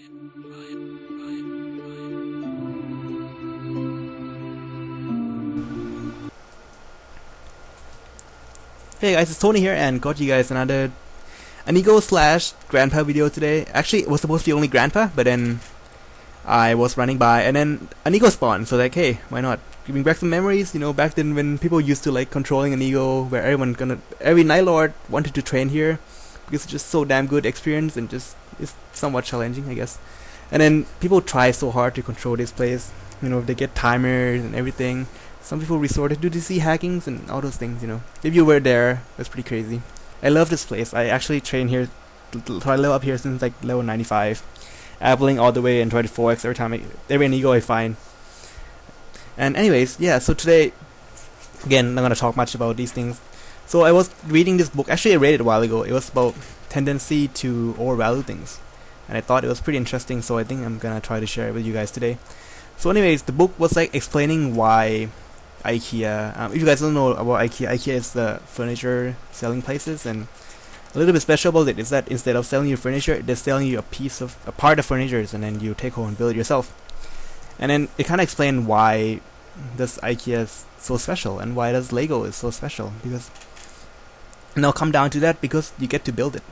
Hey guys, it's Tony here and got you guys another Anigo slash grandpa video today. Actually, it was supposed to be only grandpa, but then I was running by and then Anigo spawned, so like, hey, why not? Giving back some memories, you know, back then when people used to like controlling Anigo, where every Night Lord wanted to train here, because it's just so damn good experience and just it's somewhat challenging, I guess. And then people try so hard to control this place, you know, they get timers and everything. Some people resorted to DC hackings and all those things, you know. If you were there, it's pretty crazy. I love this place. I actually train here, try to level up here since like level 95. Appling all the way and try to 4x every Anigo I find. And anyways, yeah, so today, again, I'm not gonna talk much about these things. So I was reading this book, actually I read it a while ago. It was about tendency to overvalue things. And I thought it was pretty interesting, so I think I'm gonna try to share it with you guys today. So anyways, the book was like explaining why IKEA, if you guys don't know about IKEA, IKEA is the furniture selling places, and a little bit special about it is that instead of selling you furniture, they're selling you a part of furniture, and then you take home and build it yourself. And then it kind of explained why this IKEA is so special and why does Lego is so special, because now come down to that, because you get to build it,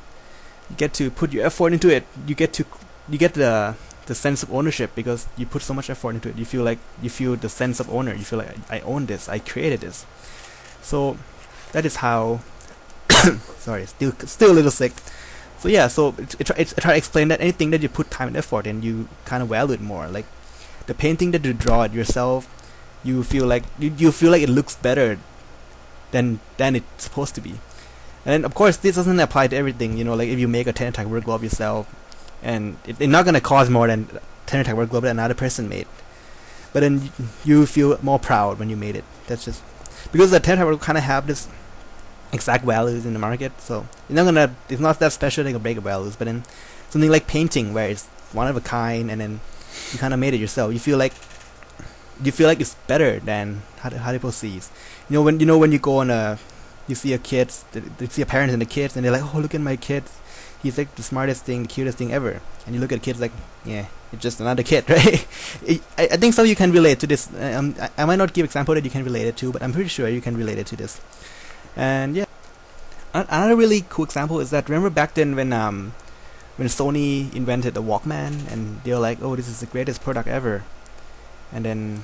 you get to put your effort into it, you get the sense of ownership because you put so much effort into it. You feel the sense of owner. You feel like I own this. I created this. So that is how. Sorry, still a little sick. So yeah, so I try to explain that anything that you put time and effort in, you kind of value it more. Like the painting that you draw it yourself, you feel like you feel like it looks better than it's supposed to be. And of course, this doesn't apply to everything. You know, like if you make a 10 attack work glove yourself, and it's not gonna cost more than 10 attack work glove that another person made, but then you feel more proud when you made it. That's just because the 10 attack work kind of have this exact values in the market, so it's not that special they can break values. But then something like painting, where it's one of a kind, and then you kind of made it yourself, you feel like it's better than how people see it. When you go on you see a kids, they see a parent and the kids, and they're like, oh, look at my kids. He's like the smartest thing, the cutest thing ever. And you look at kids like, yeah, it's just another kid, right? I think some of you can relate to this. I might not give example that you can relate it to, but I'm pretty sure you can relate it to this. And yeah, another really cool example is that, remember back then when Sony invented the Walkman, and they were like, oh, this is the greatest product ever. And then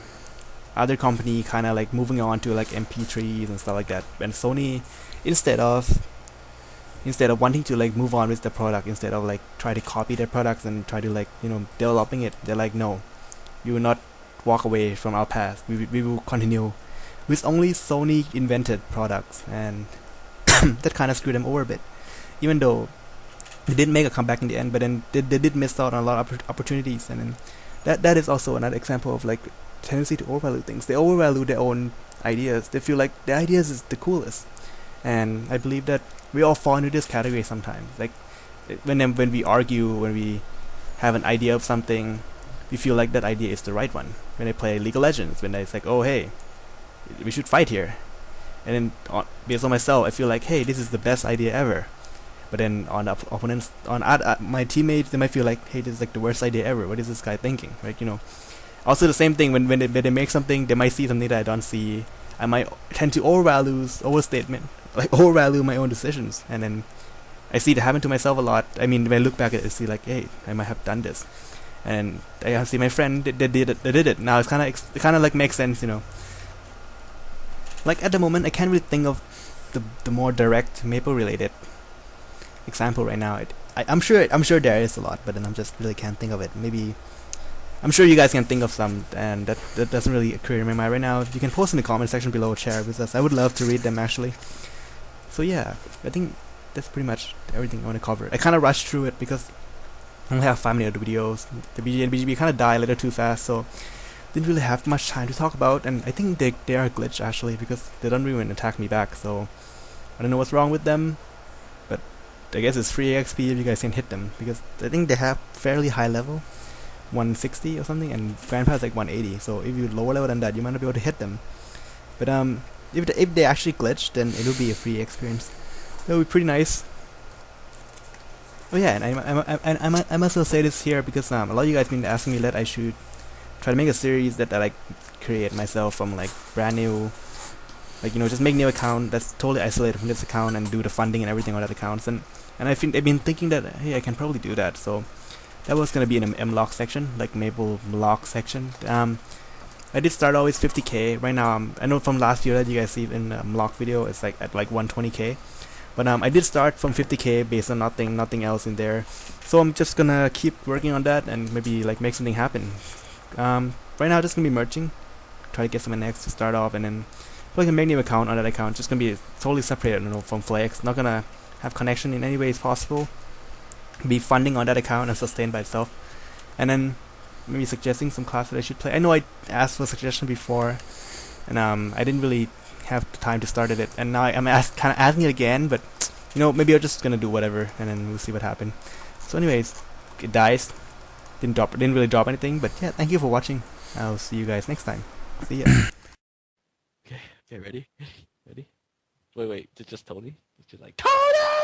other company kind of like moving on to like MP3s and stuff like that. And Sony, instead of wanting to like move on with the product, instead of like try to copy their products and try to like, developing it, they're like, no, you will not walk away from our past. We will continue with only Sony invented products. And that kind of screwed them over a bit, even though they didn't make a comeback in the end. But then they did miss out on a lot of opportunities. And then that is also another example of like tendency to overvalue things. They overvalue their own ideas. They feel like their ideas is the coolest. And I believe that we all fall into this category sometimes. Like when we argue, when we have an idea of something, we feel like that idea is the right one. When I play League of Legends, when it's like, oh hey, we should fight here, and then based on myself, I feel like, hey, this is the best idea ever. But then on the opponents, my teammates, they might feel like, hey, this is like the worst idea ever. What is this guy thinking, right? Also the same thing when they make something, they might see something that I don't see. I might tend to overvalue my own decisions, and then I see it happen to myself a lot. I mean, when I look back at it, I see like, hey, I might have done this, and I see my friend they did it. Now it kind of like makes sense, Like at the moment, I can't really think of the more direct Maple related example right now. I'm sure there is a lot, but then I'm just really can't think of it. Maybe I'm sure you guys can think of some, and that doesn't really occur in my mind right now. You can post in the comment section below, share with us. I would love to read them actually. So yeah, I think that's pretty much everything I want to cover. I kind of rushed through it because I only have 5 minutes of videos. The BG and BGB kind of died a little too fast, so didn't really have much time to talk about. And I think they are glitched actually, because they don't even attack me back. So I don't know what's wrong with them, but I guess it's free XP if you guys can hit them, because I think they have fairly high level, 160 or something, and Grandpa's like 180. So if you lower level than that, you might not be able to hit them. But if they actually glitch, then it will be a free experience. That would be pretty nice. Oh yeah, and I must also say this here because a lot of you guys been asking me that I should try to make a series that I like create myself from like brand new, like just make new account that's totally isolated from this account and do the funding and everything on that accounts. And I've been thinking that hey, I can probably do that. So that was gonna be in an mlock section, like Maple Lock section. I did start always 50k. Right now, I know from last year that you guys see in the Mlock video, it's like at like 120k. But I did start from 50k based on nothing else in there. So I'm just gonna keep working on that and maybe like make something happen. Right now, just gonna be merging, try to get some NX to start off, and then probably can make a new account on that account. Just gonna be totally separated, from Flex. Not gonna have connection in any way possible. Be funding on that account and sustain by itself, and then maybe suggesting some class that I should play. I know I asked for a suggestion before, and I didn't really have the time to start it, and now I'm kind of asking it again. But maybe I'm just gonna do whatever, and then we'll see what happens. So, anyways, it dies. Didn't really drop anything, but yeah, thank you for watching. I'll see you guys next time. See ya. Okay, ready? Ready? Wait, just Tony? Just like Tony!